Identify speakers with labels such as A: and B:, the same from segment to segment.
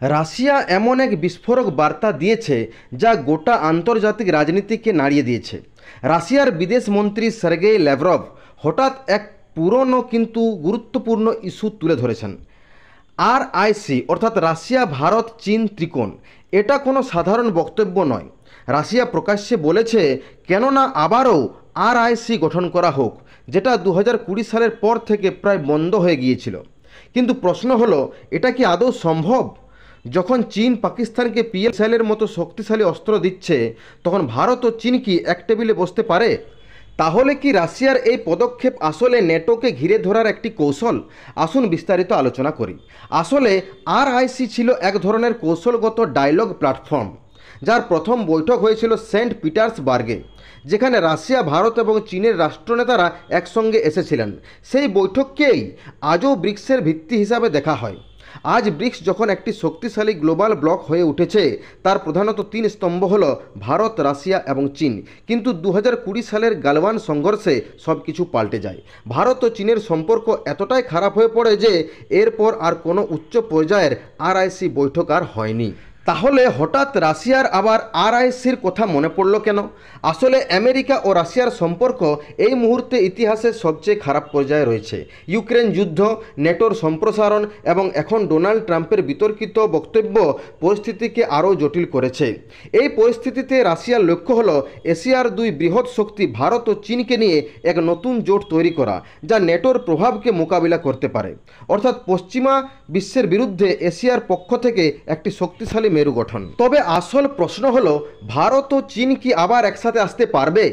A: Russia এমন এক বিস্ফোরক বার্তা দিয়েছে যা গোটা আন্তর্জাতিক রাজনীতিকে নাড়িয়ে দিয়েছে। রাশিয়ার বিদেশ মন্ত্রী সার্গেই ল্যাভরভ হঠাৎ এক পুরনো কিন্তু গুরুত্বপূর্ণ ইস্যু তুলে ধরেছেন। আরআইসি অর্থাৎ রাশিয়া ভারত চীন ত্রিকোণ, এটা কোনো সাধারণ বক্তব্য নয়। রাশিয়া প্রকাশ্যে বলেছে কেননা আবারও আরআইসি গঠন করা হোক, যেটা 2020 সালের পর থেকে প্রায় বন্ধ হয়ে গিয়েছিল। কিন্তু প্রশ্ন হলো, এটা কি আদৌ সম্ভব? যখন চীন পাকিস্তানকে পিএলএর মতো শক্তিশালী অস্ত্র দিচ্ছে, তখন ভারত ও চীন কি এক টেবিলে বসতে পারে? তাহলে কি রাশিয়ার এই পদক্ষেপ আসলে নেটোকে ঘিরে ধরার একটি কৌশল? আসুন বিস্তারিত আলোচনা করি। আসলে আরআইসি ছিল এক ধরনের কৌশলগত ডায়লগ প্ল্যাটফর্ম, যার প্রথম বৈঠক হয়েছিল সেন্ট পিটার্সবার্গে, যেখানে রাশিয়া, ভারত এবং চীনের রাষ্ট্রনেতারা একসঙ্গে এসেছিলেন। সেই বৈঠককেই আজও ব্রিক্সের ভিত্তি হিসাবে দেখা হয়। আজ ব্রিক্স যখন একটি শক্তিশালী গ্লোবাল ব্লক হয়ে উঠেছে, তার প্রধানত তিন স্তম্ভ হল ভারত, রাশিয়া এবং চীন। কিন্তু 2020 সালের গালওয়ান সংঘর্ষে সব কিছু পাল্টে যায়। ভারত ও চীনের সম্পর্ক এতটাই খারাপ হয়ে পড়ে যে এরপর আর কোনো উচ্চ পর্যায়ের আরআইসি বৈঠক আর হয়নি। তাহলে হঠাৎ রাশিয়ার আবার আরআইসির কথা মনে পড়ল কেন? আসলে আমেরিকা ও রাশিয়ার সম্পর্ক এই মুহূর্তে ইতিহাসের সবচেয়ে খারাপ পর্যায়ে রয়েছে। ইউক্রেন যুদ্ধ, নেটোর সম্প্রসারণ এবং এখন ডোনাল্ড ট্রাম্পের বিতর্কিত বক্তব্য পরিস্থিতিকে আরও জটিল করেছে। এই পরিস্থিতিতে রাশিয়ার লক্ষ্য হল এশিয়ার দুই বৃহৎ শক্তি ভারত ও চীনকে নিয়ে এক নতুন জোট তৈরি করা, যা নেটোর প্রভাবকে মোকাবিলা করতে পারে। অর্থাৎ পশ্চিমা বিশ্বের বিরুদ্ধে এশিয়ার পক্ষ থেকে একটি শক্তিশালী মেরু গঠন। তবে আসল প্রশ্ন হলো, ভারত ও চীন কি আবার একসাথে আসতে পারবে?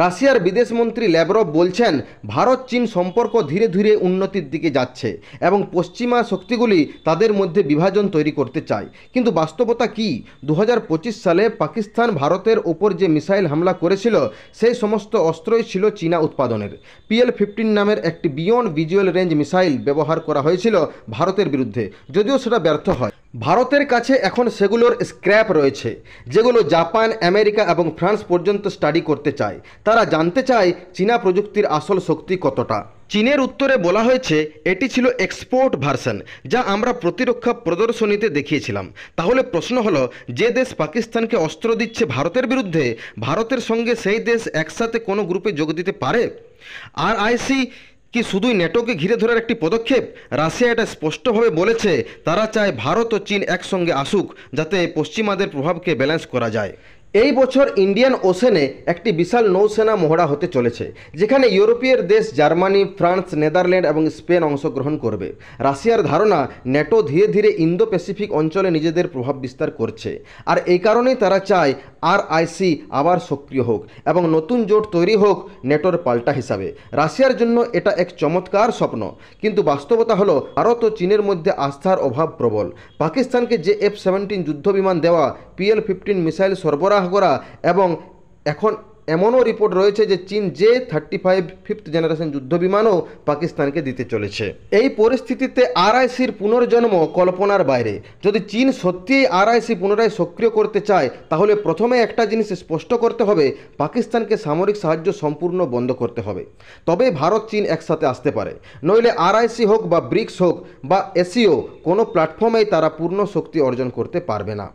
A: রাশিয়ার বিদেশমন্ত্রী ল্যাভরভ বলছেন ভারত চীন সম্পর্ক ধীরে ধীরে উন্নতির দিকে যাচ্ছে এবং পশ্চিমা শক্তিগুলি তাদের মধ্যে বিভাজন তৈরি করতে চায়। কিন্তু বাস্তবতা কি? 2025 সালে পাকিস্তান ভারতের ওপর যে মিসাইল হামলা করেছিল, সেই সমস্ত অস্ত্রই ছিল চীনা উৎপাদনের। PL-15 নামের একটি বিয়ন্ড ভিজুয়াল রেঞ্জ মিসাইল ব্যবহার করা হয়েছিল ভারতের বিরুদ্ধে, যদিও সেটা ব্যর্থ হয়। ভারতের কাছে এখন সেগুলোর স্ক্র্যাপ রয়েছে, যেগুলো জাপান, আমেরিকা এবং ফ্রান্স পর্যন্ত স্টাডি করতে চায়। তারা জানতে চায় চীনা প্রযুক্তির আসল শক্তি কতটা। চীনের উত্তরে বলা হয়েছে এটি ছিল এক্সপোর্ট ভার্সন, যা আমরা প্রতিরক্ষা প্রদর্শনীতে দেখিয়েছিলাম। তাহলে প্রশ্ন হলো, যে দেশ পাকিস্তানকে অস্ত্র দিচ্ছে ভারতের বিরুদ্ধে, ভারতের সঙ্গে সেই দেশ একসাথে কোনো গ্রুপে যোগ দিতে পারে? আরআইসি কি শুধুই নেটোকে ঘিরে ধরার একটি পদক্ষেপ? রাশিয়া এটা স্পষ্টভাবে বলেছে তারা চায় ভারত ও চীন একসঙ্গে আসুক, যাতে পশ্চিমাদের প্রভাবকে ব্যালেন্স করা যায়। এই বছর ইন্ডিয়ান ওশেনে একটি বিশাল নৌসেনা মহড়া হতে চলেছে, যেখানে ইউরোপীয় দেশ জার্মানি, ফ্রান্স, নেদারল্যান্ড এবং স্পেন অংশগ্রহণ করবে। রাশিয়ার ধারণা নেটো ধীরে ধীরে ইন্দো প্যাসিফিক অঞ্চলে নিজেদের প্রভাব বিস্তার করছে, আর এই কারণেই তারা চায় আরআইসি আবার সক্রিয় হোক এবং নতুন জোট তৈরি হোক নেটোর পাল্টা হিসাবে। রাশিয়ার জন্য এটা এক চমৎকার স্বপ্ন, কিন্তু বাস্তবতা হলো ভারত ও চীনের মধ্যে আস্থার অভাব প্রবল। পাকিস্তানকে যে F-17 যুদ্ধবিমান দেওয়া, PL-15 মিসাইল সরবরাহ করা এবং এখন এমনও রিপোর্ট রয়েছে যে চীন J-35 ফিফথ জেনারেশন যুদ্ধবিমানও পাকিস্তানকে দিতে চলেছে। এই পরিস্থিতিতে আরআইসির পুনর্জন্ম কল্পনার বাইরে। যদি চীন সত্যিই আরআইসি পুনরায় সক্রিয় করতে চায়, তাহলে প্রথমে একটা জিনিস স্পষ্ট করতে হবে, পাকিস্তানকে সামরিক সাহায্য সম্পূর্ণ বন্ধ করতে হবে। তবে ভারত চীন একসাথে আসতে পারে, নইলে আরআইসি হোক বা ব্রিক্স হোক বা এসিও, কোনো প্ল্যাটফর্মেই তারা পূর্ণ শক্তি অর্জন করতে পারবে না।